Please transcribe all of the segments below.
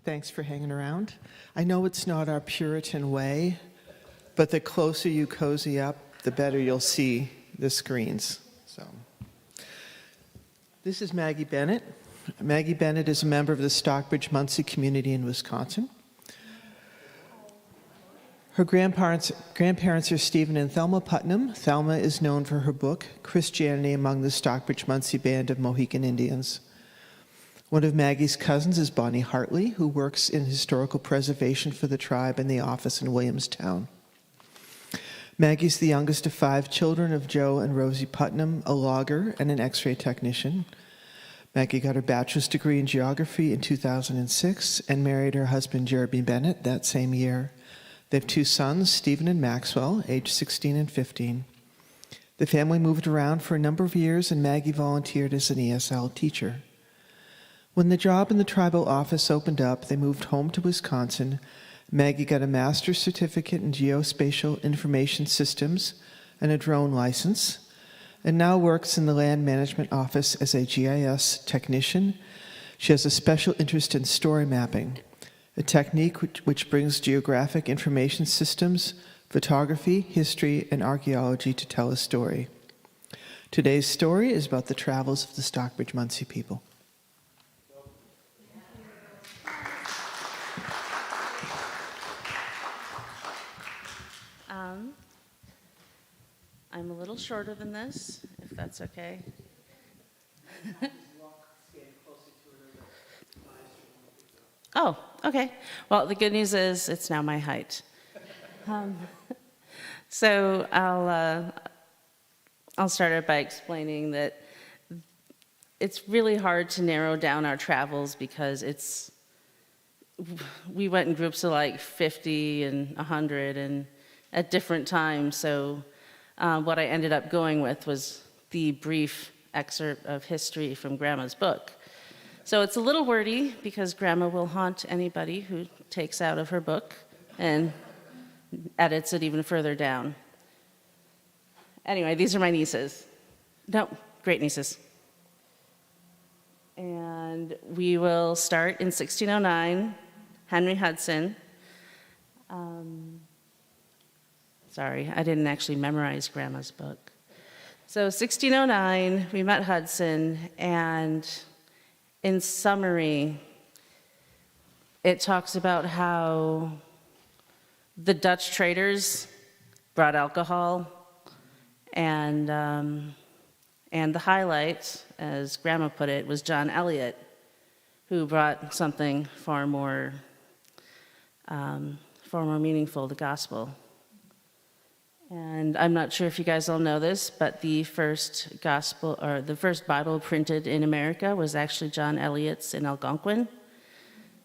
Thanks for hanging around. I know it's not our Puritan way, but the closer you cozy up, the better you'll see the screens. So, this is Maggie Bennett. Maggie Bennett is a member of the Stockbridge-Muncie community in Wisconsin. Her grandparents are Stephen and Thelma Putnam. Thelma is known for her book, Christianity Among the Stockbridge-Muncie Band of Mohican Indians. One of Maggie's cousins is Bonnie Hartley, who works in historical preservation for the tribe in the office in Williamstown. Maggie's the youngest of 5 children of Joe and Rosie Putnam, a logger and an X-ray technician. Maggie got her bachelor's degree in geography in 2006 and married her husband, Jeremy Bennett, that same year. They have 2 sons, Stephen and Maxwell, aged 16 and 15. The family moved around for a number of years, and Maggie volunteered as an ESL teacher. When the job in the tribal office opened up, they moved home to Wisconsin. Maggie got a master's certificate in geospatial information systems and a drone license, and now works in the land management office as a GIS technician. She has a special interest in story mapping, a technique which brings geographic information systems, photography, history, and archaeology to tell a story. Today's story is about the travels of the Stockbridge-Muncie people. I'm a little shorter than this, if that's okay. Oh, okay. Well, the good news is it's now my height. So I'll start out by explaining that it's really hard to narrow down our travels because we went in groups of like 50 and 100 and at different times. So what I ended up going with was the brief excerpt of history from Grandma's book. So it's a little wordy because Grandma will haunt anybody who takes out of her book and edits it even further down. Anyway, these are my nieces. No, great nieces. And we will start in 1609, Henry Hudson. Sorry, I didn't actually memorize Grandma's book. So 1609, we met Hudson, and in summary, it talks about how the Dutch traders brought alcohol, and the highlight, as Grandma put it, was John Eliot, who brought something far more meaningful, the gospel. And I'm not sure if you guys all know this, but the first gospel, or the first Bible printed in America was actually John Eliot's in Algonquin,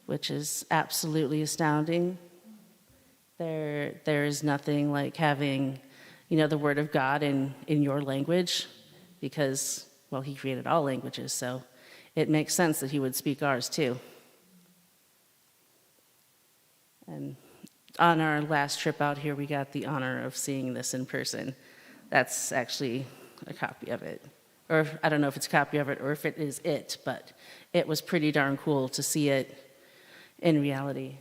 which is absolutely astounding. There is nothing like having, the Word of God in your language, because, well, he created all languages, so it makes sense that he would speak ours too. And on our last trip out here, we got the honor of seeing this in person. That's actually a copy of it. Or I don't know if it's a copy of it or if it is it, but it was pretty darn cool to see it in reality.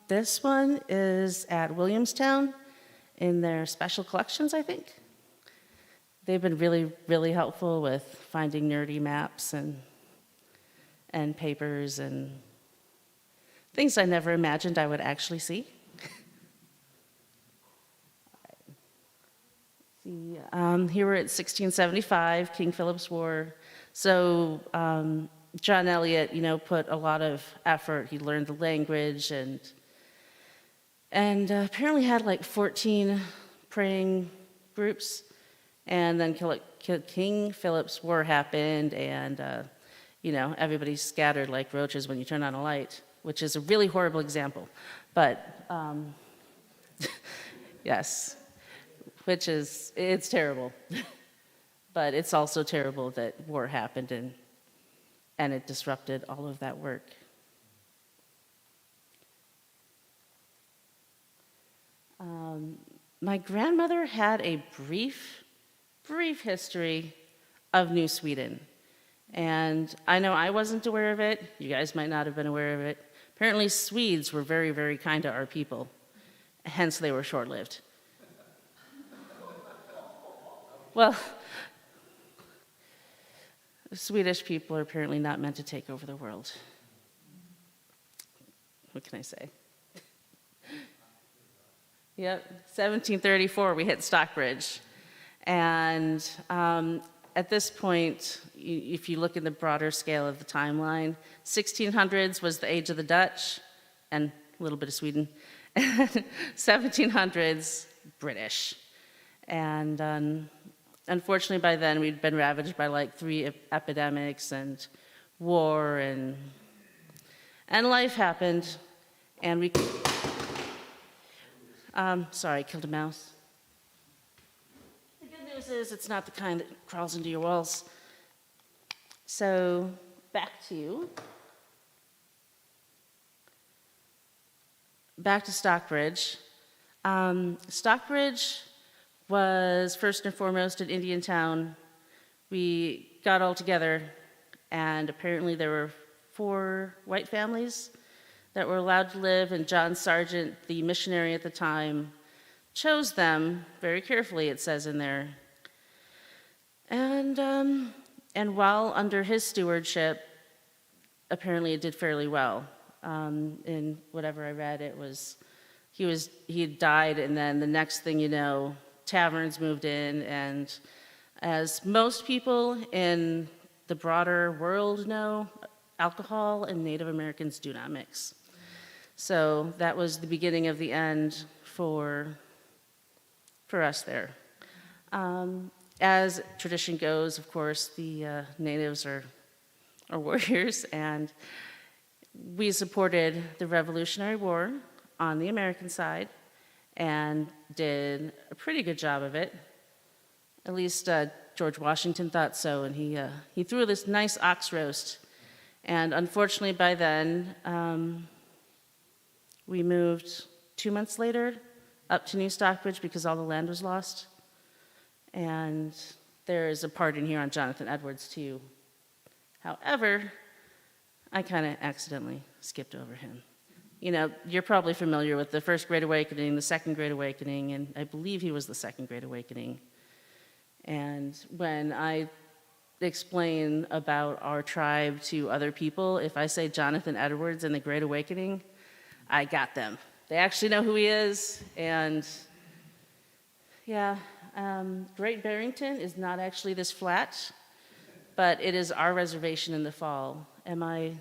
This one is at Williamstown in their special collections, I think. They've been really, really helpful with finding nerdy maps and papers and things I never imagined I would actually see. See, here we're at 1675, King Philip's War. So John Eliot, put a lot of effort. He learned the language and apparently had like 14 praying groups. And then King Philip's War happened, and everybody scattered like roaches when you turn on a light, which is a really horrible example. But yes, it's terrible. But it's also terrible that war happened and it disrupted all of that work. My grandmother had a brief history of New Sweden. And I know I wasn't aware of it. You guys might not have been aware of it. Apparently, Swedes were very, very kind to our people. Hence, they were short-lived. Well, Swedish people are apparently not meant to take over the world. What can I say? Yep, 1734, we hit Stockbridge. And at this point, if you look at the broader scale of the timeline, 1600s was the age of the Dutch, and a little bit of Sweden. 1700s, British. And unfortunately, by then, we'd been ravaged by like 3 epidemics and war, and life happened. And we, sorry, I killed a mouse. The good news is it's not the kind that crawls into your walls. So back to Stockbridge. Stockbridge was first and foremost an Indian town. We got all together, and apparently there were 4 white families that were allowed to live, and John Sargent, the missionary at the time, chose them very carefully, it says in there. And while under his stewardship, apparently it did fairly well. In whatever I read, he had died, and then the next thing you know, taverns moved in, and as most people in the broader world know, alcohol and Native Americans do not mix. So that was the beginning of the end for us there. As tradition goes, of course, the natives are warriors, and we supported the Revolutionary War on the American side and did a pretty good job of it. At least George Washington thought so, and he threw this nice ox roast. And unfortunately, by then, we moved 2 months later up to New Stockbridge because all the land was lost. And there is a part in here on Jonathan Edwards, too. However, I kind of accidentally skipped over him. You know, you're probably familiar with the First Great Awakening, the Second Great Awakening, and I believe he was the Second Great Awakening. And when I explain about our tribe to other people, if I say Jonathan Edwards and the Great Awakening, I got them. They actually know who he is, and yeah, Great Barrington is not actually this flat, but it is our reservation in the fall. Am I?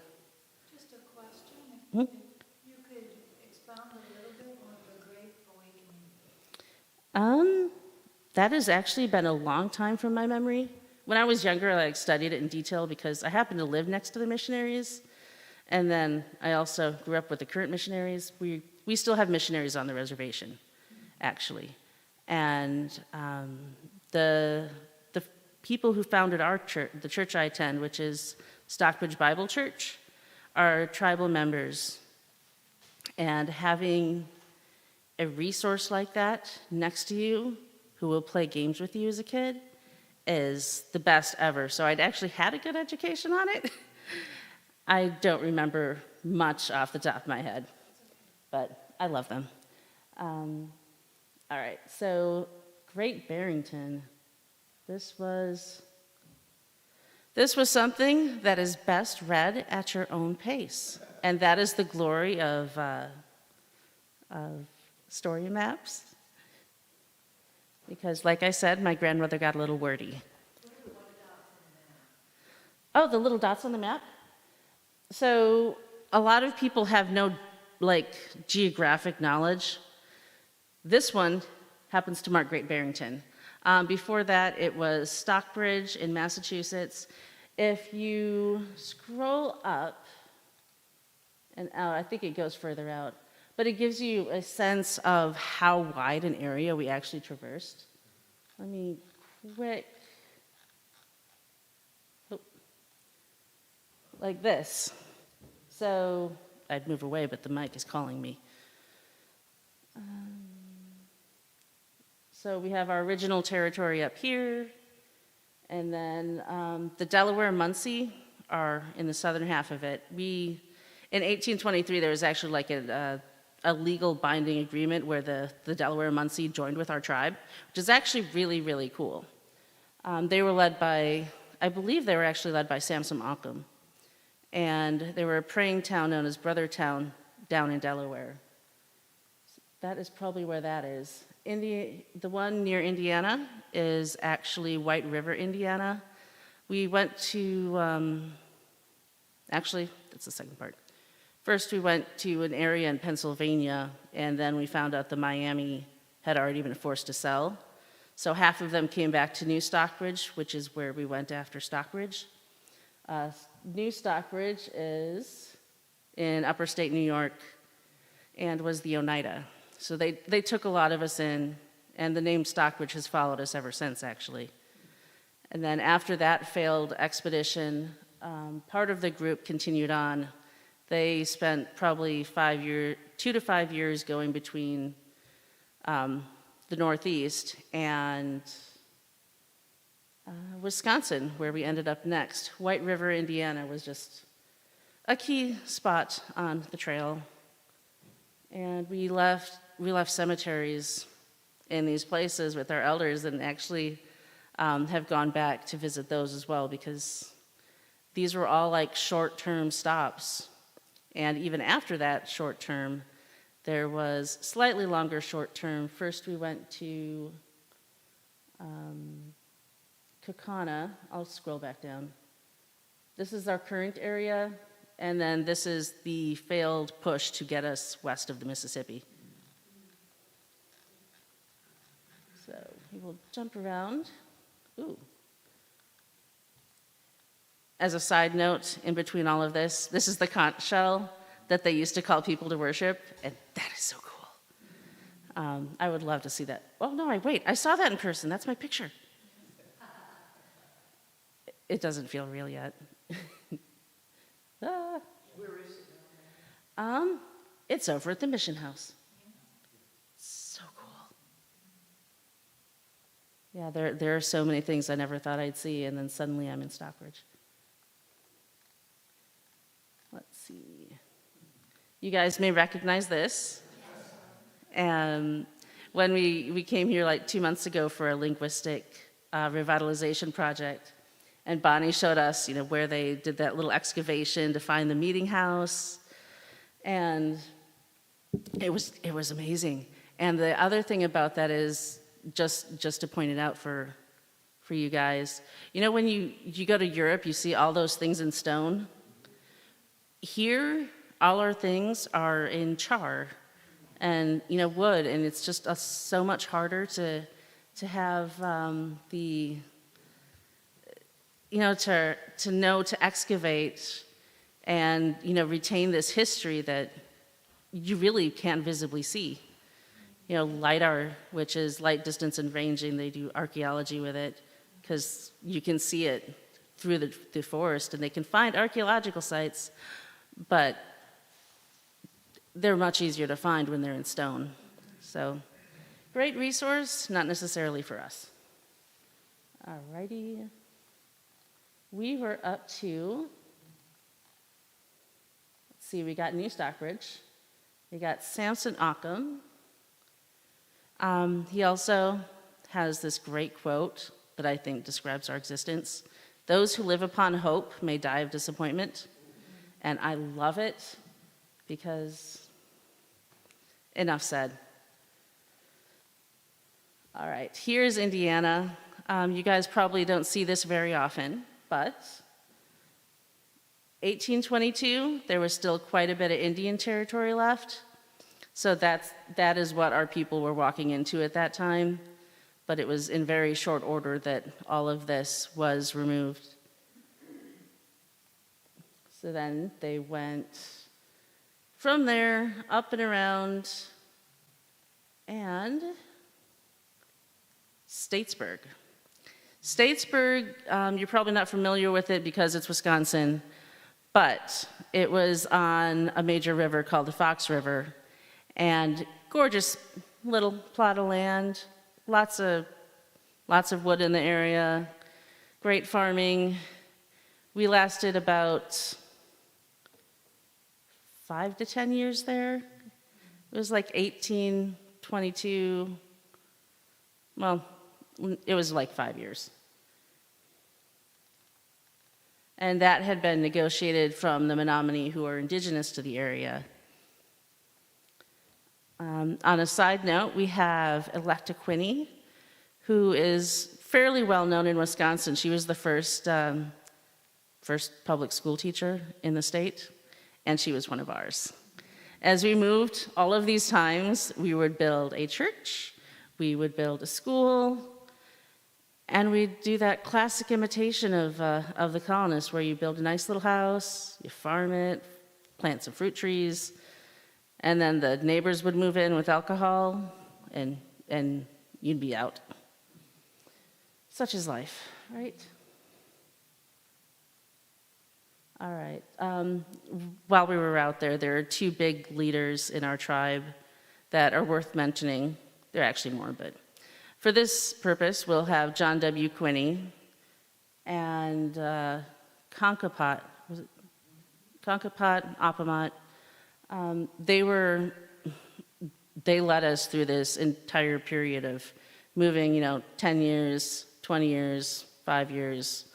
Just a question. If you could expound a little bit on the Great Awakening. That has actually been a long time from my memory. When I was younger, I studied it in detail because I happened to live next to the missionaries. And then I also grew up with the current missionaries. We still have missionaries on the reservation, actually. And the people who founded our church, the church I attend, which is Stockbridge Bible Church, are tribal members. And having a resource like that next to you who will play games with you as a kid is the best ever. So I'd actually had a good education on it. I don't remember much off the top of my head, but I love them. All right, so Great Barrington. This was something that is best read at your own pace, and that is the glory of story maps. Because, like I said, my grandmother got a little wordy. Oh, the little dots on the map? So a lot of people have no, geographic knowledge. This one happens to mark Great Barrington. Before that, it was Stockbridge in Massachusetts. If you scroll up and out, I think it goes further out, but it gives you a sense of how wide an area we actually traversed. Let me like this. So I'd move away, but the mic is calling me. So we have our original territory up here, And then the Delaware and Muncie are in the southern half of it. In 1823, there was actually like a legal binding agreement where the Delaware and Muncie joined with our tribe, which is actually really, really cool. They were led by, I believe they were actually led by Samson Occam. And they were a praying town known as Brothertown down in Delaware. That is probably where that is. The one near Indiana is actually White River, Indiana. We went to, actually, that's the second part. First, we went to an area in Pennsylvania, and then we found out the Miami had already been forced to sell. So half of them came back to New Stockbridge, which is where we went after Stockbridge. New Stockbridge is in upper state New York and was the Oneida. So they took a lot of us in, and the name Stockbridge has followed us ever since, actually. And then after that failed expedition, part of the group continued on. They spent probably 2 to 5 years going between the Northeast and Wisconsin, where we ended up next. White River, Indiana was just a key spot on the trail. And we left cemeteries in these places with our elders, and actually have gone back to visit those as well, because these were all like short-term stops. And even after that short term, there was slightly longer short term. First we went to Kaukauna. I'll scroll back down. This is our current area, and then this is the failed push to get us west of the Mississippi. So we will jump around. Ooh. As a side note, in between all of this is the conch shell that they used to call people to worship, and that is so cool. I would love to see that. Oh, no, wait, I saw that in person. That's my picture. It doesn't feel real yet. Ah. Where is it? It's over at the Mission House. So cool. Yeah, there are so many things I never thought I'd see, and then suddenly I'm in Stockbridge. Let's see. You guys may recognize this. When we came here like 2 months ago for a linguistic revitalization project, and Bonnie showed us, where they did that little excavation to find the meeting house, and it was amazing. And the other thing about that is, just to point it out for you guys, when you go to Europe, you see all those things in stone. Here, all our things are in char and wood, and it's just so much harder to have to excavate and retain this history that you really can't visibly see. LIDAR, which is light distance and ranging, they do archaeology with it because you can see it through the forest, and they can find archaeological sites, but they're much easier to find when they're in stone. So, great resource, not necessarily for us. Alrighty. We were up to, let's see, we got New Stockbridge. We got Samson Occam. He also has this great quote that I think describes our existence. Those who live upon hope may die of disappointment. And I love it because, enough said. All right, here's Indiana. You guys probably don't see this very often, but 1822, there was still quite a bit of Indian territory left. So that is what our people were walking into at that time. But it was in very short order that all of this was removed. So then they went from there up and around and Statesburg. Statesburg, you're probably not familiar with it because it's Wisconsin, but it was on a major river called the Fox River, and gorgeous little plot of land, lots of wood in the area, great farming. We lasted about 5 to 10 years there. It was like 1822. Well, it was like 5 years. And that had been negotiated from the Menominee, who are indigenous to the area. On a side note, we have Electa Quinney, who is fairly well known in Wisconsin. She was the first public school teacher in the state, and she was one of ours. As we moved all of these times, we would build a church, we would build a school, and we'd do that classic imitation of the colonists, where you build a nice little house, you farm it, plant some fruit trees, and then the neighbors would move in with alcohol, and you'd be out. Such is life, right? All right. While we were out there, there are 2 big leaders in our tribe that are worth mentioning. There are actually more, but for this purpose, we'll have John W. Quinney and Concapat. Was it Concapat, Apamat? They led us through this entire period of moving, 10 years, 20 years, 5 years,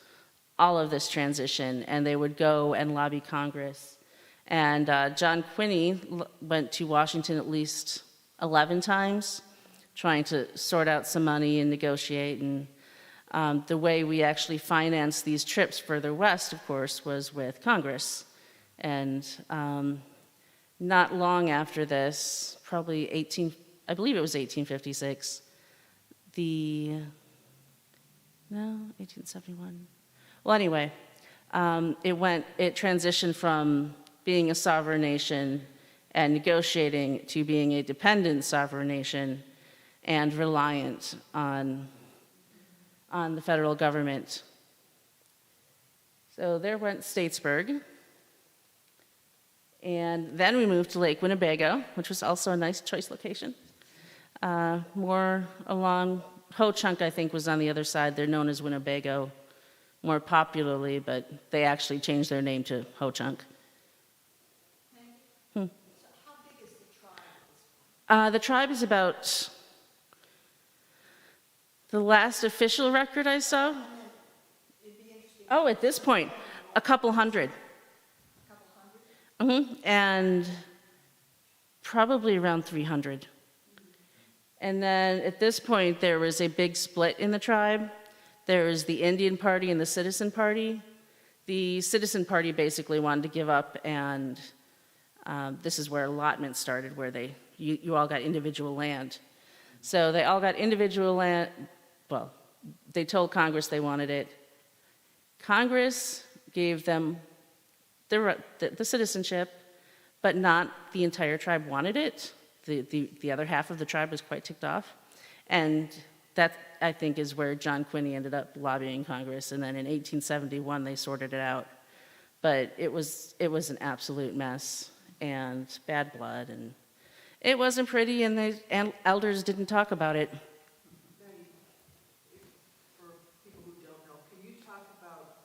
all of this transition, and they would go and lobby Congress. And John Quinney went to Washington at least 11 times, trying to sort out some money and negotiate. And the way we actually financed these trips further west, of course, was with Congress. And not long after this, probably I believe it was 1856, 1871. Well, anyway, it transitioned from being a sovereign nation and negotiating to being a dependent sovereign nation and reliant on the federal government. So there went Statesburg. And then we moved to Lake Winnebago, which was also a nice choice location. More along, Ho Chunk, I think, was on the other side. They're known as Winnebago more popularly, but they actually changed their name to Ho Chunk. So how big is the tribe? The tribe is about, the last official record I saw, at this point, a couple hundred. And probably around 300. And then at this point, there was a big split in the tribe. There was the Indian Party and the Citizen Party. The Citizen Party basically wanted to give up, and this is where allotment started, where you all got individual land. So they all got individual land. Well, they told Congress they wanted it. Congress gave them the citizenship, but not the entire tribe wanted it. The other half of the tribe was quite ticked off. And that, I think, is where John Quinney ended up lobbying Congress. And then in 1871, they sorted it out. But it was an absolute mess and bad blood. And it wasn't pretty, and the elders didn't talk about it. For people who don't know, can you talk about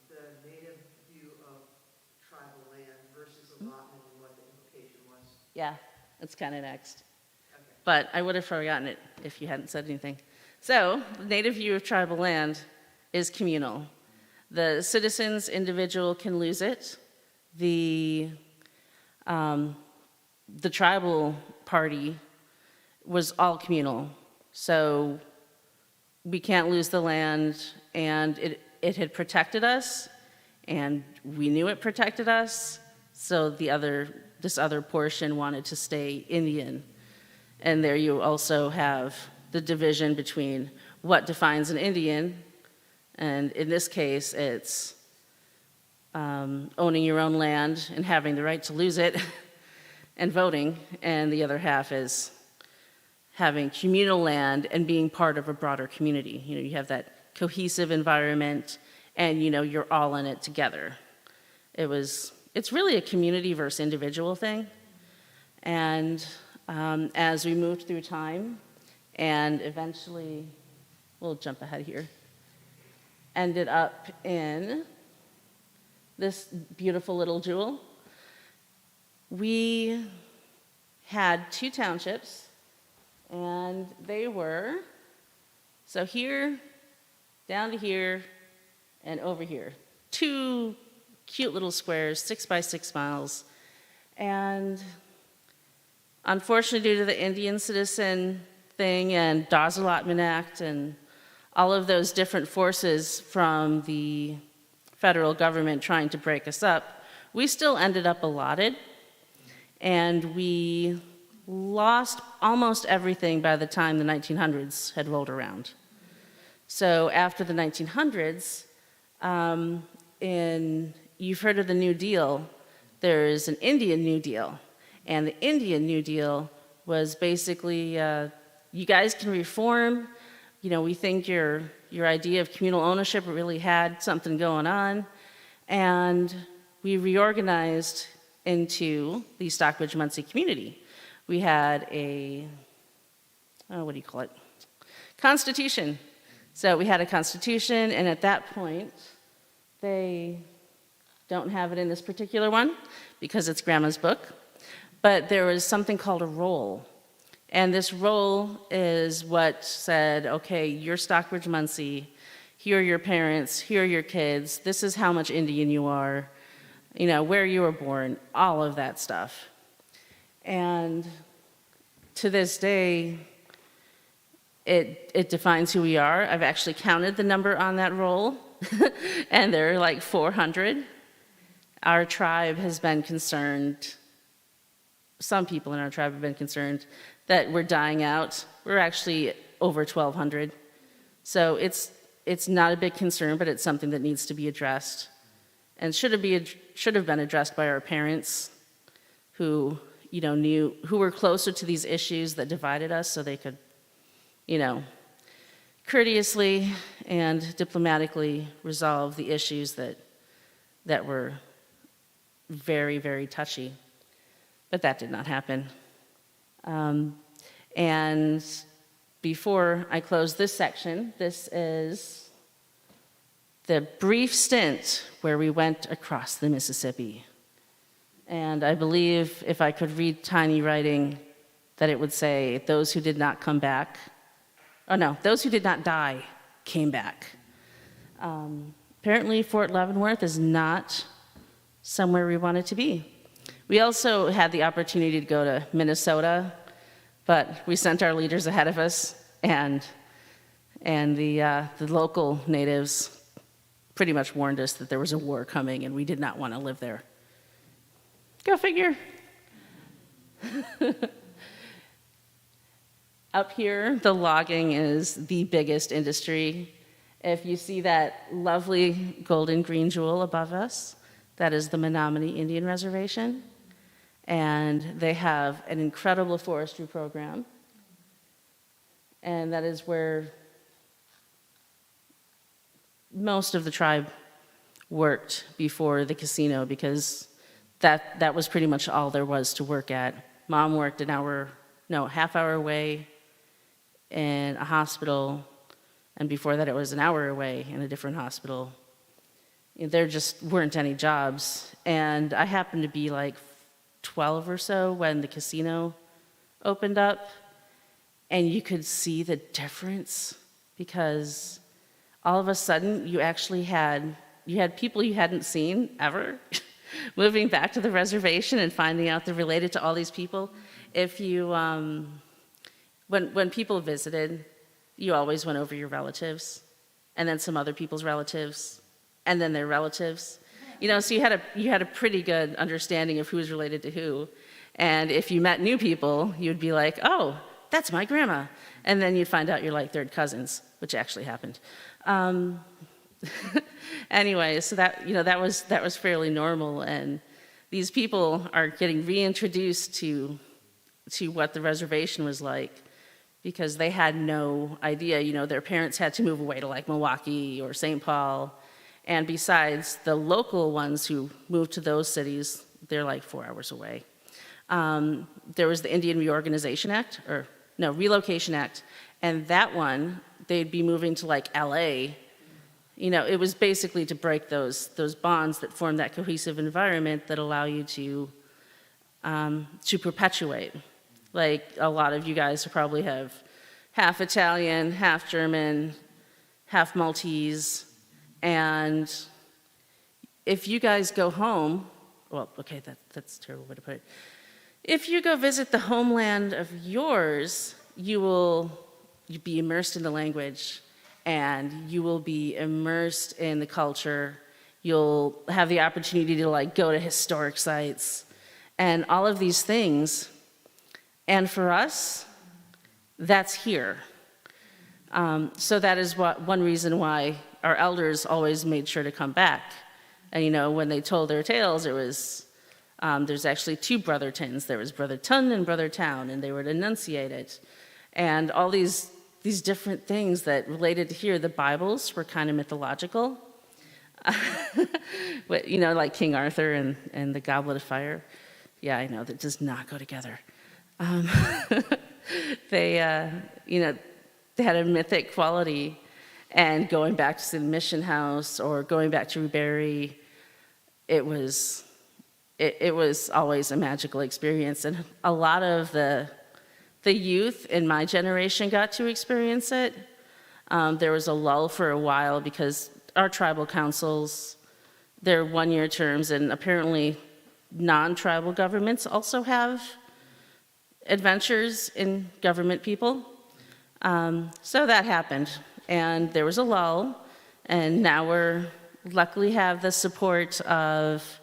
the native view of tribal land versus allotment and what the implication was? Yeah, that's kind of next. Okay. But I would have forgotten it if you hadn't said anything. So, the native view of tribal land is communal. The citizens, individual, can lose it. The tribal party was all communal. So, we can't lose the land, and it had protected us, and we knew it protected us, so this other portion wanted to stay Indian. And there you also have the division between what defines an Indian, and in this case, it's owning your own land and having the right to lose it and voting, and the other half is having communal land and being part of a broader community. You have that cohesive environment, and you're all in it together. It's really a community versus individual thing. And as we moved through time, and eventually, we'll jump ahead here. ended up in this beautiful little jewel. We had 2 townships, and they were, so here, down to here, and over here. 2 cute little squares, 6 by 6 miles. And unfortunately, due to the Indian citizen thing and Dawes Allotment Act and all of those different forces from the federal government trying to break us up, we still ended up allotted. And we lost almost everything by the time the 1900s had rolled around. So after the 1900s, you've heard of the New Deal, there's an Indian New Deal. And the Indian New Deal was basically, you guys can reform. You know, we think your idea of communal ownership really had something going on. And we reorganized into the Stockbridge-Muncie community. We had a, what do you call it? Constitution. So we had a constitution, and at that point, they don't have it in this particular one because it's Grandma's book, but there was something called a roll. And this roll is what said, okay, you're Stockbridge-Muncie, here are your parents, here are your kids, this is how much Indian you are, you know, where you were born, all of that stuff. And to this day, it defines who we are. I've actually counted the number on that roll, and there are like 400. Our tribe has been concerned, some people in our tribe have been concerned that we're dying out. We're actually over 1,200. So it's not a big concern, but it's something that needs to be addressed. And should have been addressed by our parents who, you know, who were closer to these issues that divided us so they could, you know, courteously and diplomatically resolve the issues that were very, very touchy. But that did not happen. And before I close this section, this is the brief stint where we went across the Mississippi. And I believe if I could read tiny writing, that it would say, those who did not come back, oh no, those who did not die came back. Apparently Fort Leavenworth is not somewhere we wanted to be. We also had the opportunity to go to Minnesota, but we sent our leaders ahead of us, and the local natives pretty much warned us that there was a war coming and we did not want to live there. Go figure. Up here, the logging is the biggest industry. If you see that lovely golden green jewel above us, that is the Menominee Indian Reservation. And they have an incredible forestry program. And that is where most of the tribe worked before the casino, because that was pretty much all there was to work at. Mom worked half hour away in a hospital, and before that it was an hour away in a different hospital. There just weren't any jobs. And I happened to be like 12 or so when the casino opened up, and you could see the difference, because all of a sudden you actually had people you hadn't seen ever moving back to the reservation and finding out they're related to all these people. If you when people visited, you always went over your relatives, and then some other people's relatives, and then their relatives. You know, so you had a pretty good understanding of who was related to who. And if you met new people, you'd be like, oh, that's my grandma. And then you'd find out you're like third cousins, which actually happened. Anyway, so that was fairly normal. And these people are getting reintroduced to what the reservation was like, because they had no idea. You know, their parents had to move away to like Milwaukee or St. Paul. And besides, the local ones who moved to those cities, they're like 4 hours away. There was the Indian Relocation Act, and that one, they'd be moving to like LA, it was basically to break those bonds that form that cohesive environment that allow you to perpetuate. Like a lot of you guys probably have half Italian, half German, half Maltese, and if you guys go home, well, okay, that's a terrible way to put it. If you go visit the homeland of yours, you'll be immersed in the language, and you will be immersed in the culture. You'll have the opportunity to like go to historic sites and all of these things. And for us, that's here. So that is one reason why our elders always made sure to come back. And when they told their tales, it was, there's actually two Brothertons. There was Brother Tun and Brother Town, and they would enunciate it. And all these different things that related to here, the Bibles were kind of mythological. But, like King Arthur and the Goblet of Fire. Yeah, I know, that does not go together. They had a mythic quality, and going back to the mission house or going back to Ruberry, it was always a magical experience, and a lot of the youth in my generation got to experience it. There was a lull for a while because our tribal councils, they're one-year terms, and apparently non-tribal governments also have adventures in government people. So that happened, and there was a lull, and now we're luckily have the support of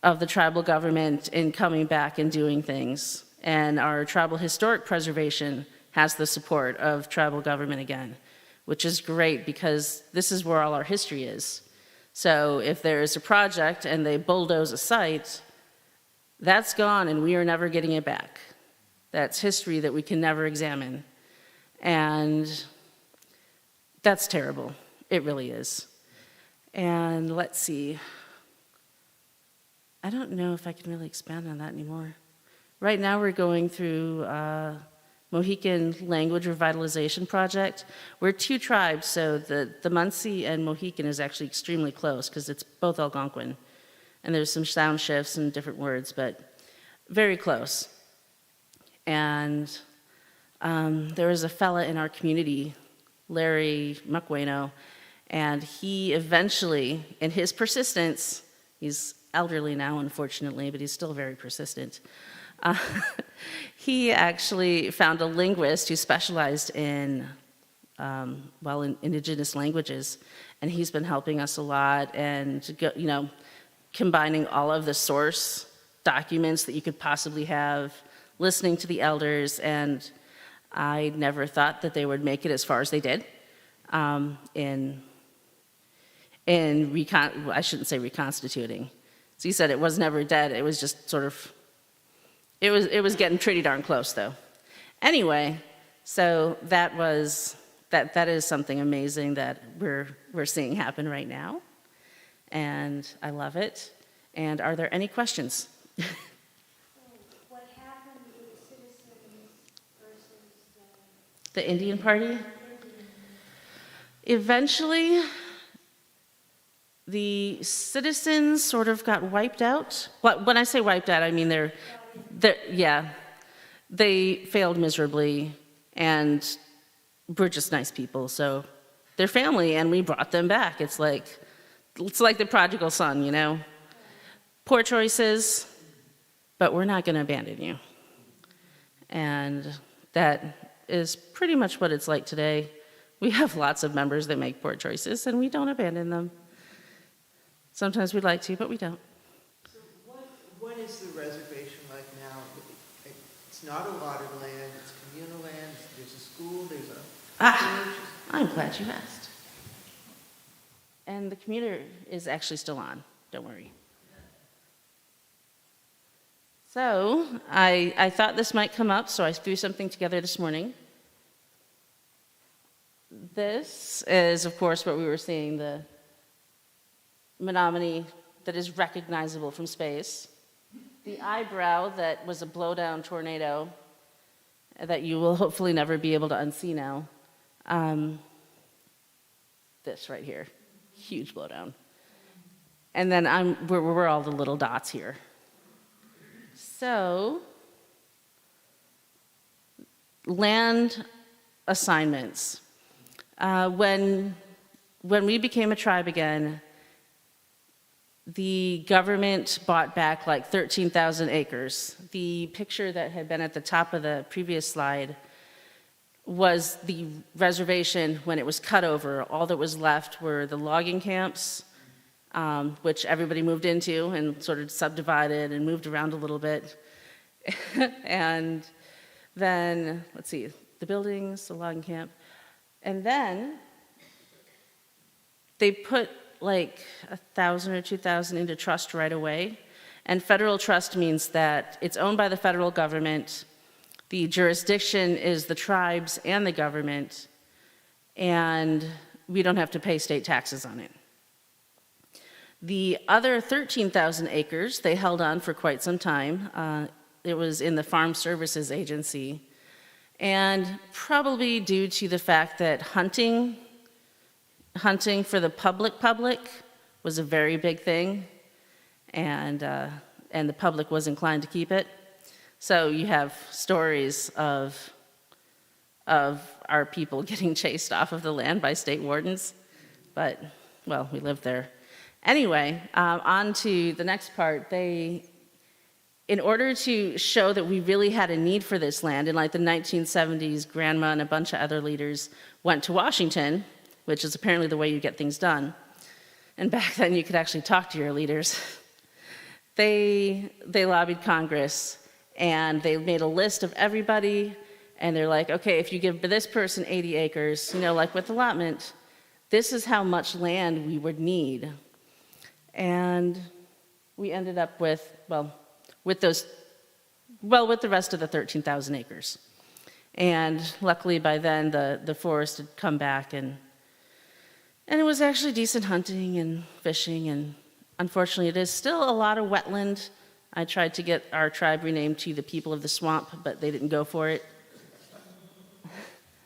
the tribal government in coming back and doing things. And our tribal historic preservation has the support of tribal government again, which is great because this is where all our history is. So if there is a project and they bulldoze a site, that's gone and we are never getting it back. That's history that we can never examine. And that's terrible. It really is. And let's see. I don't know if I can really expand on that anymore. Right now we're going through a Mohican Language Revitalization Project. We're two tribes, so the Munsee and Mohican is actually extremely close because it's both Algonquin. And there's some sound shifts and different words, but very close. And there was a fella in our community, Larry Muckwano, and he eventually, in his persistence, he's elderly now, unfortunately, but he's still very persistent. He actually found a linguist who specialized in indigenous languages, and he's been helping us a lot, and combining all of the source documents that you could possibly have, listening to the elders, and I never thought that they would make it as far as they did. I shouldn't say reconstituting. So he said it was never dead. It was just sort of, it was getting pretty darn close though. Anyway, so that is something amazing that we're seeing happen right now, and I love it. And are there any questions? So what happened with the citizens versus The Indian Party? Indian? Eventually, the citizens sort of got wiped out. Well, when I say wiped out, I mean they failed miserably, and we're just nice people. So they're family, and we brought them back. It's like the prodigal son, Poor choices, but we're not going to abandon you. And that is pretty much what it's like today. We have lots of members that make poor choices, and we don't abandon them. Sometimes we'd like to, but we don't. So what is the reservation like now? It's not a water land, it's communal land, there's a school, there's a church. I'm glad you asked. And the commuter is actually still on, don't worry. So I thought this might come up, so I threw something together this morning. This is, of course, what we were seeing, the Menominee that is recognizable from space. The eyebrow that was a blowdown tornado that you will hopefully never be able to unsee now. this right here. Huge blowdown. And then we're all the little dots here. So, land assignments. When we became a tribe again, the government bought back like 13,000 acres. The picture that had been at the top of the previous slide was the reservation when it was cut over. All that was left were the logging camps, which everybody moved into and sort of subdivided and moved around a little bit. And then, let's see, the buildings, the logging camp. And then they put like 1,000 or 2,000 into trust right away. And federal trust means that it's owned by the federal government. The jurisdiction is the tribes and the government, and we don't have to pay state taxes on it. The other 13,000 acres, they held on for quite some time. It was in the Farm Services Agency. And probably due to the fact that hunting for the public was a very big thing, and the public was inclined to keep it. So you have stories of our people getting chased off of the land by state wardens, but, well, we lived there. Anyway, on to the next part. In order to show that we really had a need for this land, in like the 1970s, Grandma and a bunch of other leaders went to Washington, which is apparently the way you get things done. And back then you could actually talk to your leaders. They lobbied Congress, and they made a list of everybody, and they're like, okay, if you give this person 80 acres, like with allotment, this is how much land we would need. And we ended up with the rest of the 13,000 acres. And luckily by then the forest had come back, and it was actually decent hunting and fishing, and unfortunately it is still a lot of wetland. I tried to get our tribe renamed to the people of the swamp, but they didn't go for it.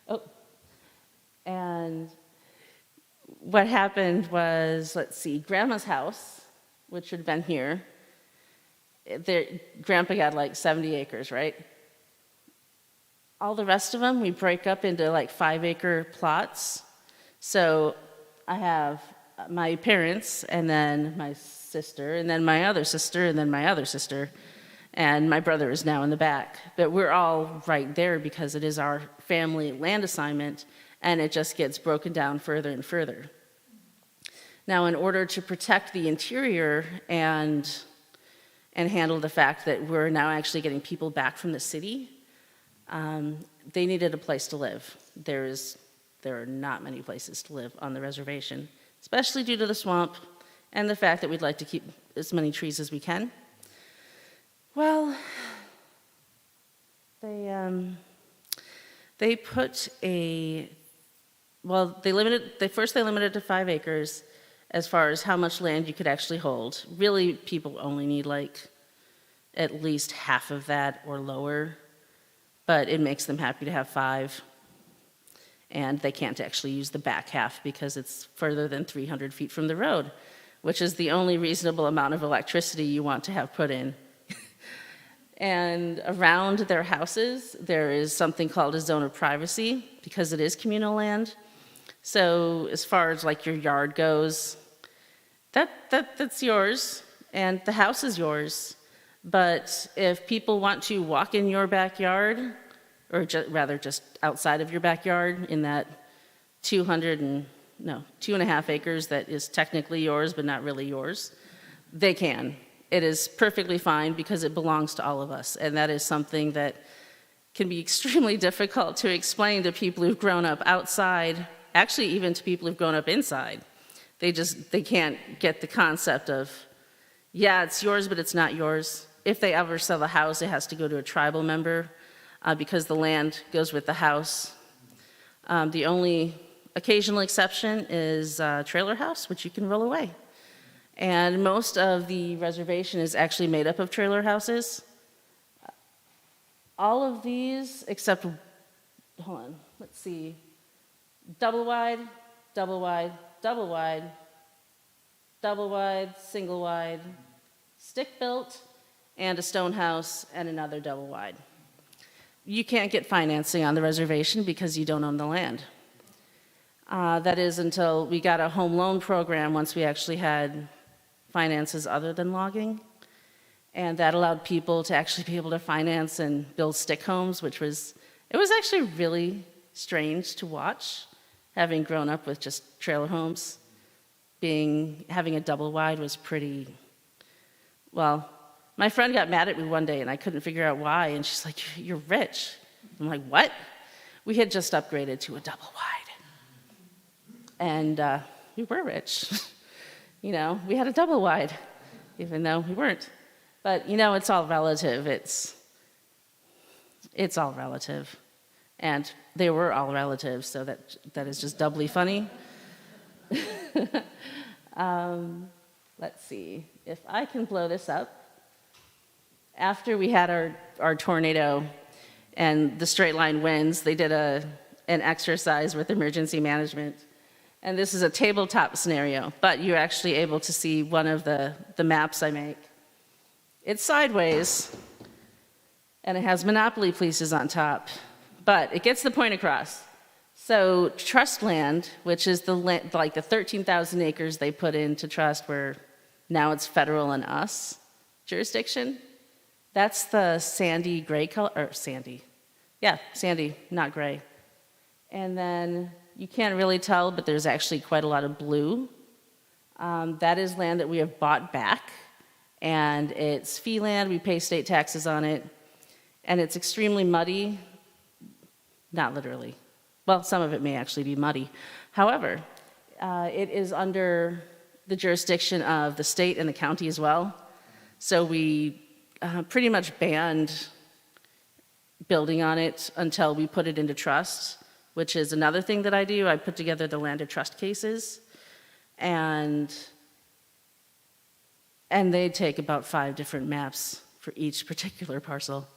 Oh, and what happened was, let's see, Grandma's house, which had been here, Grandpa had like 70 acres, right? All the rest of them, we break up into like 5-acre plots. So I have my parents, and then my sister, and then my other sister, and then my other sister, and my brother is now in the back. But we're all right there because it is our family land assignment, and it just gets broken down further and further. Now, in order to protect the interior and handle the fact that we're now actually getting people back from the city, they needed a place to live. There are not many places to live on the reservation, especially due to the swamp and the fact that we'd like to keep as many trees as we can. Well, they limited it to 5 acres as far as how much land you could actually hold. Really, people only need like at least half of that or lower, but it makes them happy to have 5. And they can't actually use the back half because it's further than 300 feet from the road, which is the only reasonable amount of electricity you want to have put in. And around their houses, there is something called a zone of privacy because it is communal land. So as far as like your yard goes, that's yours, and the house is yours. But if people want to walk in your backyard, or rather just outside of your backyard in that 2.5 acres that is technically yours but not really yours, they can. It is perfectly fine because it belongs to all of us, and that is something that can be extremely difficult to explain to people who've grown up outside, actually even to people who've grown up inside. They can't get the concept of, yeah, it's yours, but it's not yours. If they ever sell a house, it has to go to a tribal member because the land goes with the house. The only occasional exception is a trailer house, which you can roll away. And most of the reservation is actually made up of trailer houses. All of these, except, hold on, let's see, double wide, double wide, single wide, stick built, and a stone house and another double wide. You can't get financing on the reservation because you don't own the land. That is until we got a home loan program once we actually had finances other than logging. And that allowed people to actually be able to finance and build stick homes, it was actually really strange to watch, having grown up with just trailer homes. Having a double wide was pretty, well, my friend got mad at me one day and I couldn't figure out why, and she's like, "You're rich." I'm like, "What?" We had just upgraded to a double wide. And we were rich. We had a double wide, even though we weren't. But, it's all relative. It's all relative. And they were all relative, so that is just doubly funny. Let's see if I can blow this up. After we had our tornado and the straight line winds, they did an exercise with emergency management. And this is a tabletop scenario, but you're actually able to see one of the maps I make. It's sideways, and it has Monopoly pieces on top, but it gets the point across. So trust land, which is the 13,000 acres they put into trust where now it's federal and us jurisdiction, that's the sandy gray color, or sandy. Yeah, sandy, not gray. And then you can't really tell, but there's actually quite a lot of blue. That is land that we have bought back, and it's fee land. We pay state taxes on it, and it's extremely muddy. Not literally. Well, some of it may actually be muddy. However, it is under the jurisdiction of the state and the county as well. So we pretty much banned building on it until we put it into trust, which is another thing that I do. I put together the land of trust cases, and they take about 5 different maps for each particular parcel.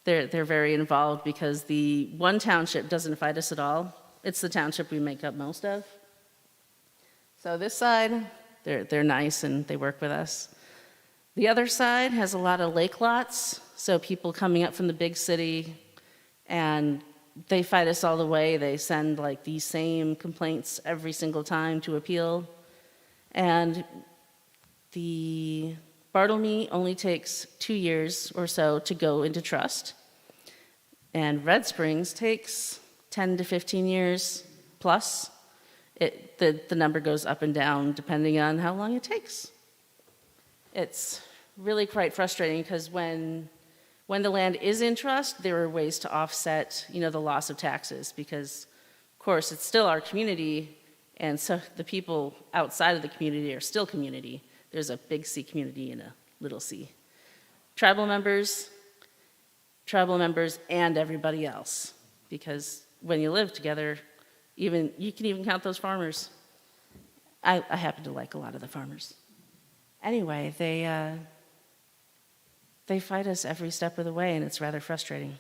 They're very involved because the one township doesn't fight us at all. It's the township we make up most of. So this side, they're nice and they work with us. The other side has a lot of lake lots, so people coming up from the big city, and they fight us all the way. They send these same complaints every single time to appeal. And the Bartlemy only takes 2 years or so to go into trust. And Red Springs takes 10 to 15 years plus. The number goes up and down depending on how long it takes. It's really quite frustrating because when the land is in trust, there are ways to offset, the loss of taxes because, of course, it's still our community, and so the people outside of the community are still community. There's a big C community and a little c. Tribal members, and everybody else, because when you live together, you can even count those farmers. I happen to like a lot of the farmers. Anyway, they fight us every step of the way, and it's rather frustrating.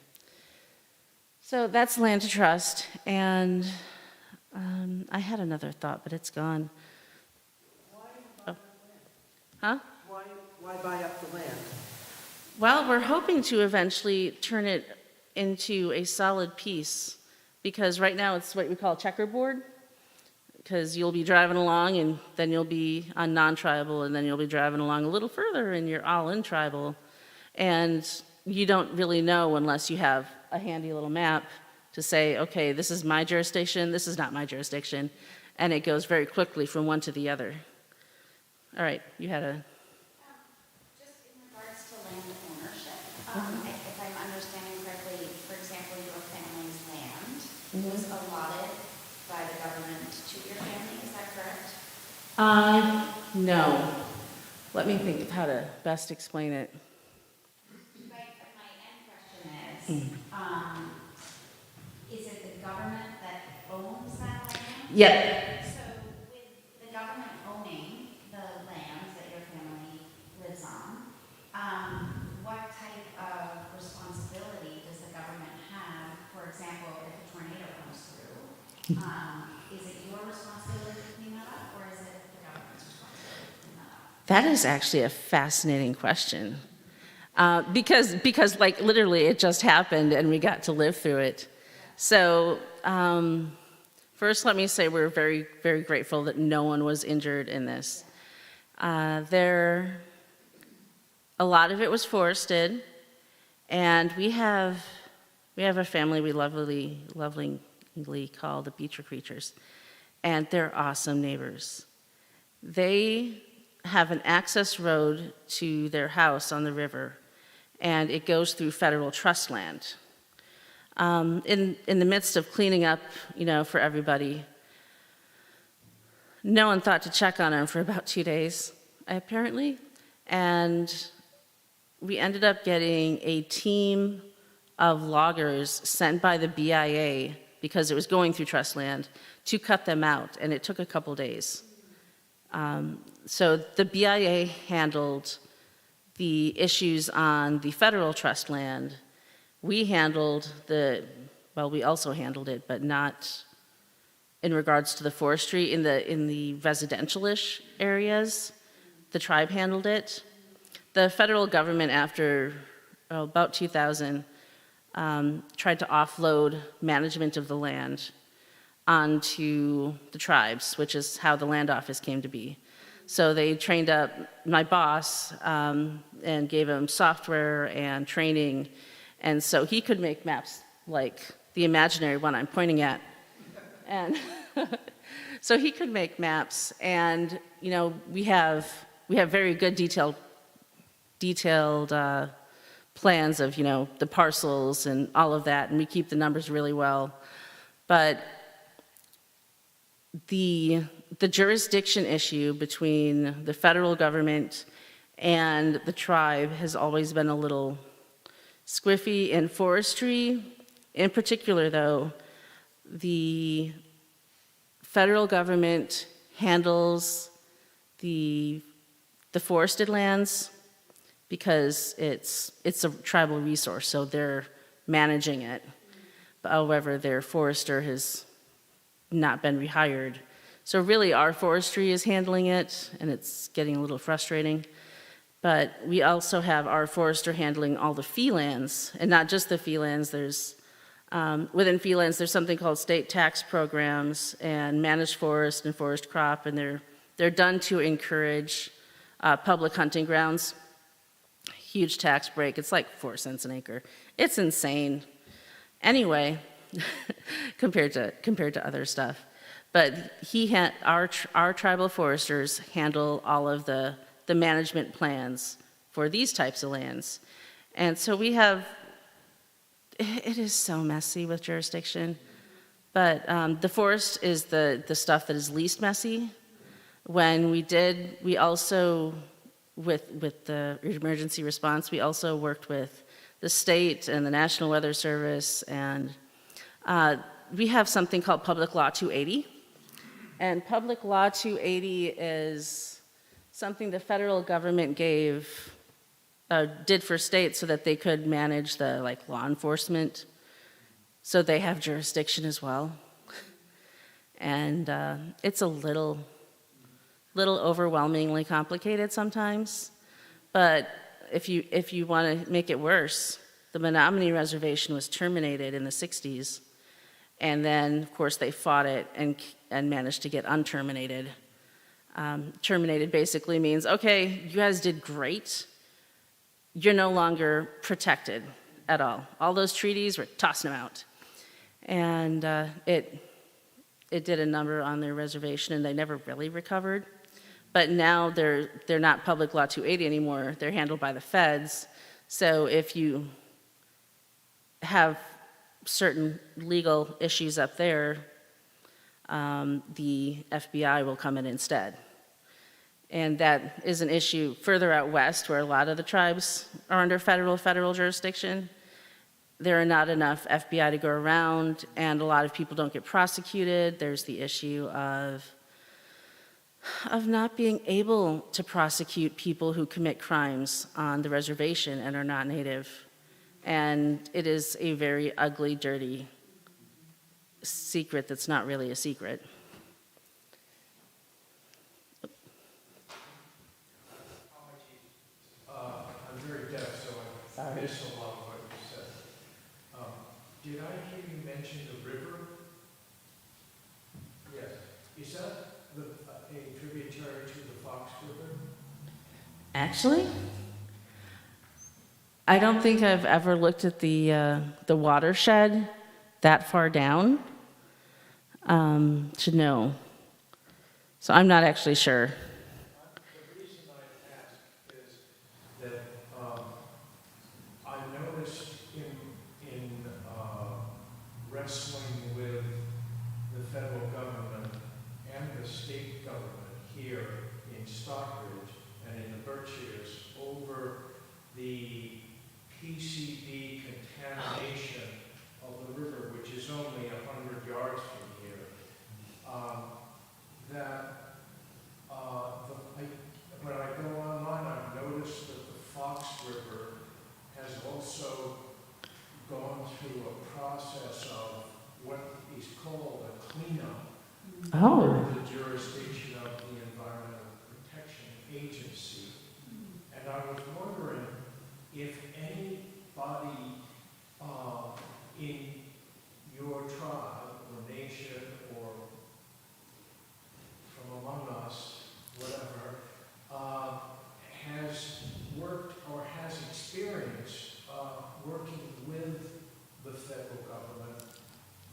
So that's land to trust, and I had another thought, but it's gone. Why Huh? Why buy up the land? Well, we're hoping to eventually turn it into a solid piece, because right now it's what we call checkerboard, because you'll be driving along and then you'll be on non-tribal, and then you'll be driving along a little further and you're all in tribal, and you don't really know unless you have a handy little map to say, okay, this is my jurisdiction, this is not my jurisdiction, and it goes very quickly from one to the other. All right, you had a... Just in regards to land ownership, if I'm understanding correctly, for example, your family's land was allotted by the government to your family, is that correct? No. Let me think of how to best explain it. My end question is it the government that owns that land? Yep. So with the government owning the land that your family lives on, what type of responsibility does the government have? For example, if a tornado comes through, is it your responsibility to clean that up? That is actually a fascinating question. Because like literally it just happened and we got to live through it. So first let me say we're very, very grateful that no one was injured in this. A lot of it was forested, and we have a family we lovingly call the Beecher Creatures, and they're awesome neighbors. They have an access road to their house on the river, and it goes through federal trust land. In the midst of cleaning up, for everybody, no one thought to check on them for about 2 days, apparently, and we ended up getting a team of loggers sent by the BIA, because it was going through trust land, to cut them out, and it took a couple days. So the BIA handled the issues on the federal trust land. We also handled it, but not in regards to the forestry. In the residential-ish areas, the tribe handled it. The federal government, after about 2000, tried to offload management of the land onto the tribes, which is how the land office came to be. So they trained up my boss and gave him software and training, and so he could make maps like the imaginary one I'm pointing at. And so he could make maps, and we have very good detailed plans of the parcels and all of that, and we keep the numbers really well. But the jurisdiction issue between the federal government and the tribe has always been a little squiffy. In forestry, in particular, though, the federal government handles the forested lands because it's a tribal resource, so they're managing it. However, their forester has not been rehired. So really our forestry is handling it, and it's getting a little frustrating. But we also have our forester handling all the fee lands, and not just the fee lands. There's within fee lands, there's something called state tax programs and managed forest and forest crop, and they're done to encourage public hunting grounds. Huge tax break. It's like 4 cents an acre. It's insane. Anyway, compared to other stuff. But our tribal foresters handle all of the management plans for these types of lands. And so it is so messy with jurisdiction, but the forest is the stuff that is least messy. We also, with the emergency response, we also worked with the state and the National Weather Service, and we have something called Public Law 280. And Public Law 280 is something the federal government did for states so that they could manage the law enforcement. So they have jurisdiction as well. And it's a little overwhelmingly complicated sometimes. But if you want to make it worse, the Menominee Reservation was terminated in the 60s. And then, of course, they fought it and managed to get unterminated. Terminated basically means, okay, you guys did great. You're no longer protected at all. All those treaties, we're tossing them out. And it did a number on their reservation, and they never really recovered. But now they're not Public Law 280 anymore. They're handled by the feds. So if you have certain legal issues up there, the FBI will come in instead. And that is an issue further out west, where a lot of the tribes are under federal jurisdiction. There are not enough FBI to go around, and a lot of people don't get prosecuted. There's the issue of not being able to prosecute people who commit crimes on the reservation and are not native. And it is a very ugly, dirty secret that's not really a secret. missed a lot of what you said. Did I hear you mention the river? Yes. Is that a tributary to the Fox River? Actually, I don't think I've ever looked at the watershed that far down to know. So I'm not actually sure. The reason I ask is that I noticed in wrestling with the federal government and the state government here in Stockbridge and in the Berkshires over the PCB contamination of the river, which is only 100 yards from here, when I go online, I've noticed that the Fox River has also gone through a process of what is called a cleanup under the jurisdiction of the Environmental Protection Agency. And I was wondering if anybody in your tribe or nation or from among us, whatever, has worked or has experience working with the federal government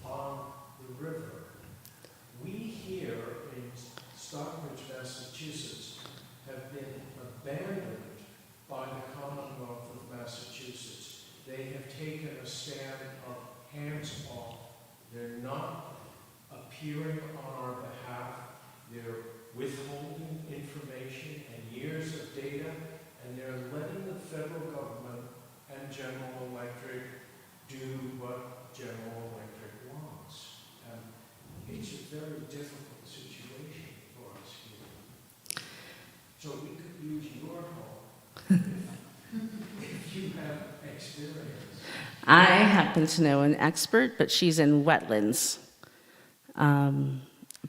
on the river. We here in Stockbridge, Massachusetts, have been abandoned by the Commonwealth of Massachusetts. They have taken a stand of hands off. They're not appearing on our behalf. They're withholding information and years of data, and they're letting the federal government and General Electric do what General Electric wants. And it's a very difficult situation for us here. So we could use your help if you have experience. I happen to know an expert, but she's in wetlands.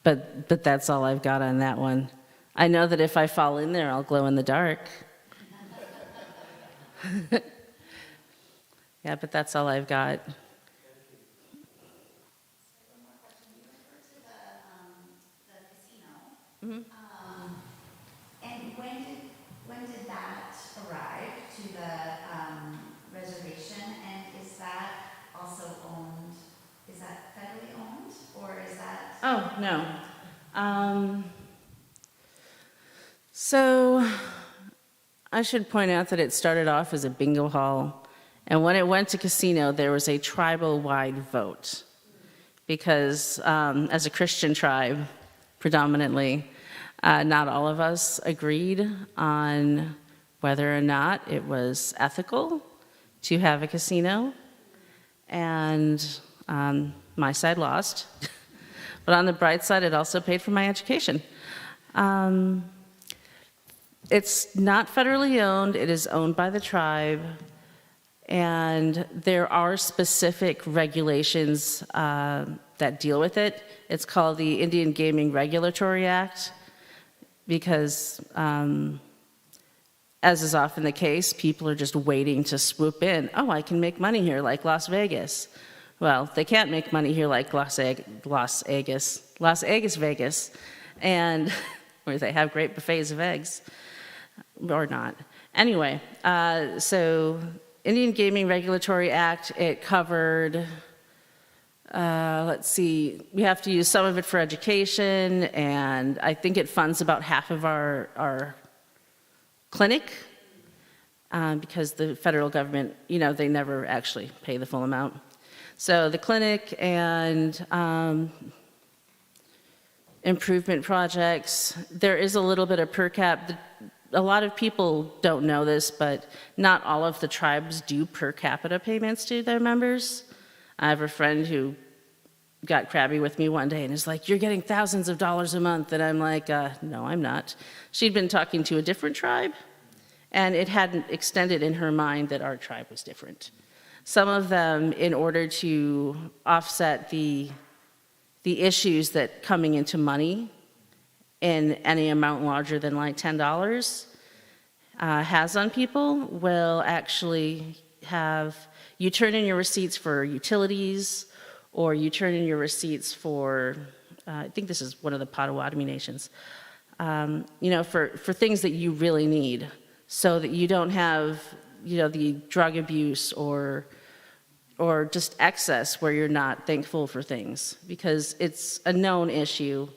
But that's all I've got on that one. I know that if I fall in there, I'll glow in the dark. Yeah, but that's all I've got. One more question. You referred to the casino. Mm-hmm. And when did that arrive to the reservation? And is that also owned, is that federally owned, or is that? Oh, no. So I should point out that it started off as a bingo hall. And when it went to casino, there was a tribal-wide vote. Because as a Christian tribe, predominantly, not all of us agreed on whether or not it was ethical to have a casino. And my side lost. But on the bright side, it also paid for my education. It's not federally owned. It is owned by the tribe. And there are specific regulations that deal with it. It's called the Indian Gaming Regulatory Act because, as is often the case, people are just waiting to swoop in. Oh, I can make money here like Las Vegas. Well, they can't make money here like Las Vegas, and where they have great buffets of eggs, or not. Anyway, so Indian Gaming Regulatory Act, it covered, let's see, we have to use some of it for education, and I think it funds about half of our clinic, because the federal government, they never actually pay the full amount. So the clinic and improvement projects, there is a little bit of per cap. A lot of people don't know this, but not all of the tribes do per capita payments to their members. I have a friend who got crabby with me one day and is like, "You're getting thousands of dollars a month." And I'm like, no, I'm not. She'd been talking to a different tribe, and it hadn't extended in her mind that our tribe was different. Some of them, in order to offset the issues that coming into money in any amount larger than like $10 has on people, will actually you turn in your receipts for utilities, or you turn in your receipts for, I think this is one of the Potawatomi nations, for things that you really need, so that you don't have, the drug abuse or just excess where you're not thankful for things, because it's a known issue,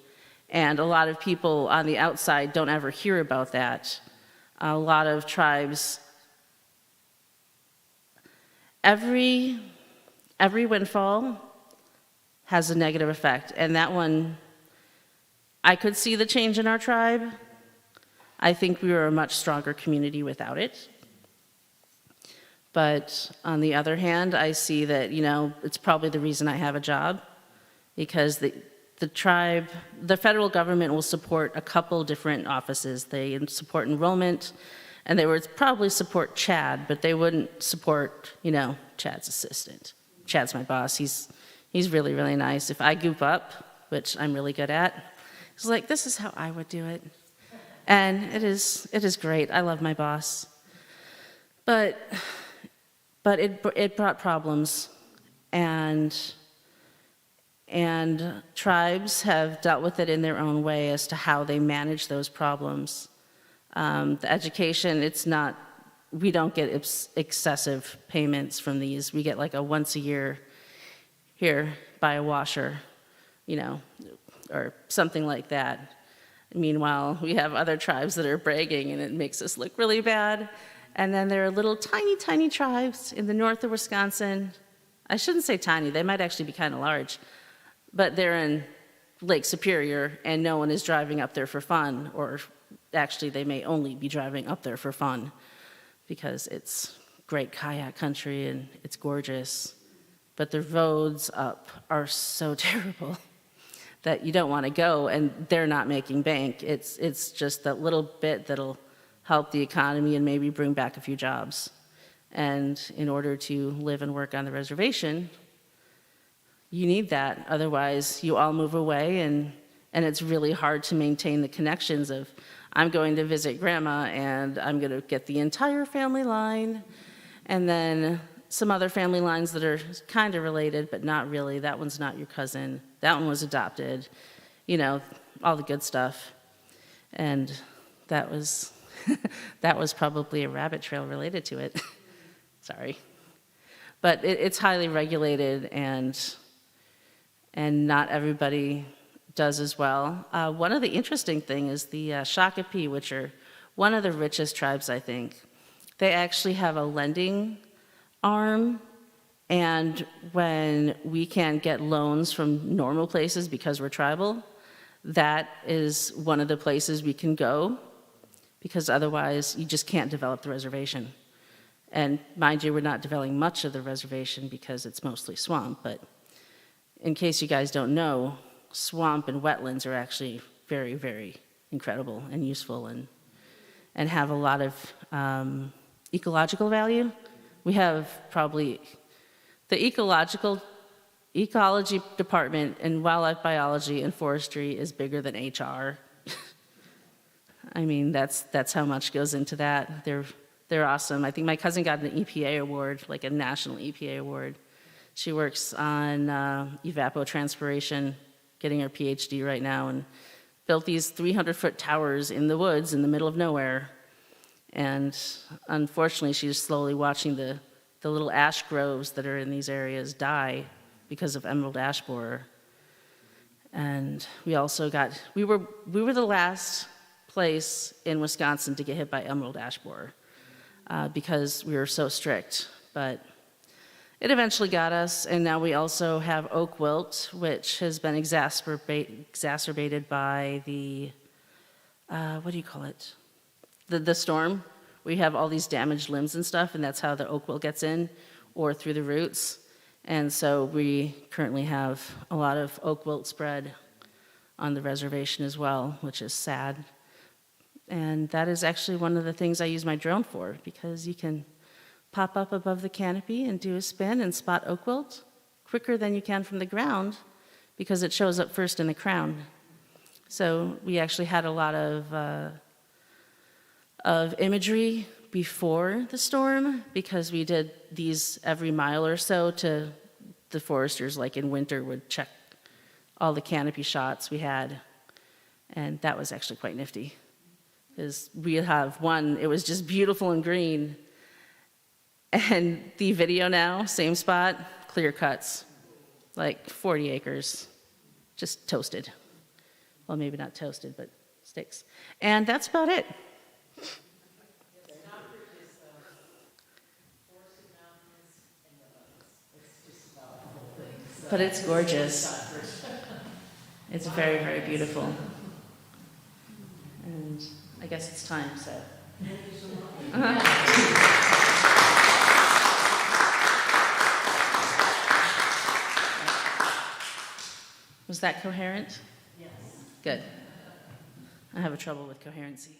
and a lot of people on the outside don't ever hear about that. A lot of tribes, every windfall has a negative effect, and that one, I could see the change in our tribe. I think we were a much stronger community without it. But on the other hand, I see that, it's probably the reason I have a job, because the tribe, the federal government will support a couple different offices. They support enrollment, and they would probably support Chad, but they wouldn't support, Chad's assistant. Chad's my boss. He's really, really nice. If I goop up, which I'm really good at, he's like, this is how I would do it. And it is great. I love my boss. But it brought problems, and tribes have dealt with it in their own way as to how they manage those problems. The education, we don't get excessive payments from these. We get like a once a year, here, buy a washer, or something like that. Meanwhile, we have other tribes that are bragging, and it makes us look really bad. And then there are little tiny, tiny tribes in the north of Wisconsin. I shouldn't say tiny, they might actually be kind of large, but they're in Lake Superior, and no one is driving up there for fun, or actually they may only be driving up there for fun, because it's great kayak country and it's gorgeous. But the roads up are so terrible that you don't want to go, and they're not making bank. It's just that little bit that'll help the economy and maybe bring back a few jobs. And in order to live and work on the reservation, you need that. Otherwise, you all move away, and it's really hard to maintain the connections of, I'm going to visit grandma, and I'm going to get the entire family line, and then some other family lines that are kind of related, but not really. That one's not your cousin. That one was adopted. All the good stuff. And that was that was probably a rabbit trail related to it. Sorry. But it's highly regulated, and not everybody does as well. One of the interesting things is the Shakopee, which are one of the richest tribes, I think. They actually have a lending arm, and when we can't get loans from normal places because we're tribal, that is one of the places we can go, because otherwise you just can't develop the reservation. And mind you, we're not developing much of the reservation because it's mostly swamp, but in case you guys don't know, swamp and wetlands are actually very, very incredible and useful, and have a lot of ecological value. We have probably the ecology department in wildlife biology and forestry is bigger than HR. I mean, that's how much goes into that. They're awesome. I think my cousin got an EPA award, like a national EPA award. She works on evapotranspiration, getting her PhD right now, and built these 300-foot towers in the woods in the middle of nowhere. And unfortunately, she's slowly watching the little ash groves that are in these areas die because of emerald ash borer. And we also we were the last place in Wisconsin to get hit by emerald ash borer because we were so strict. But it eventually got us, and now we also have oak wilt, which has been exacerbated by the, what do you call it? The storm. We have all these damaged limbs and stuff, and that's how the oak wilt gets in, or through the roots. And so we currently have a lot of oak wilt spread on the reservation as well, which is sad. And that is actually one of the things I use my drone for, because you can pop up above the canopy and do a spin and spot oak wilt quicker than you can from the ground, because it shows up first in the crown. So we actually had a lot of imagery before the storm because we did these every mile or so to the foresters, like in winter, would check all the canopy shots we had. And that was actually quite nifty. Because we have one, it was just beautiful and green. And the video now, same spot, clear cuts, like 40 acres, just toasted. Well, maybe not toasted, but sticks. And that's about it. But it's gorgeous. It's very, very beautiful. And I guess it's time, so. Was that coherent? Yes. Good. I have a trouble with coherency.